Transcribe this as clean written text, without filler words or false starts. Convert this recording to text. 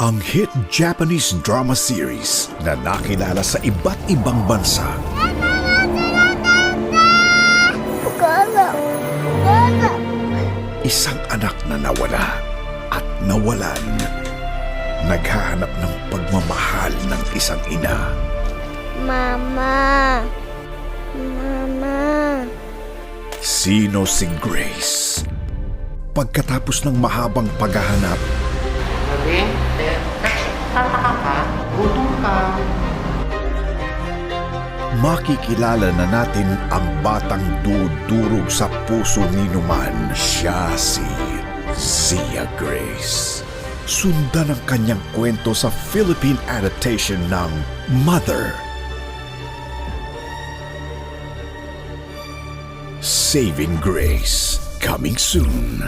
ang hit Japanese drama series na nakilala sa iba't ibang bansa. Isang anak na nawala at nawalan. Naghahanap ng pagmamahal ng isang ina. Mama! Mama! Sino si Grace? Pagkatapos ng mahabang paghahanap, Tataka ka, gutom ka. makikilala na natin ang batang dudurog sa puso ni Numan. Siya si Zia Grace. Sundan ang kanyang kwento sa Philippine adaptation ng Mother. Saving Grace, coming soon.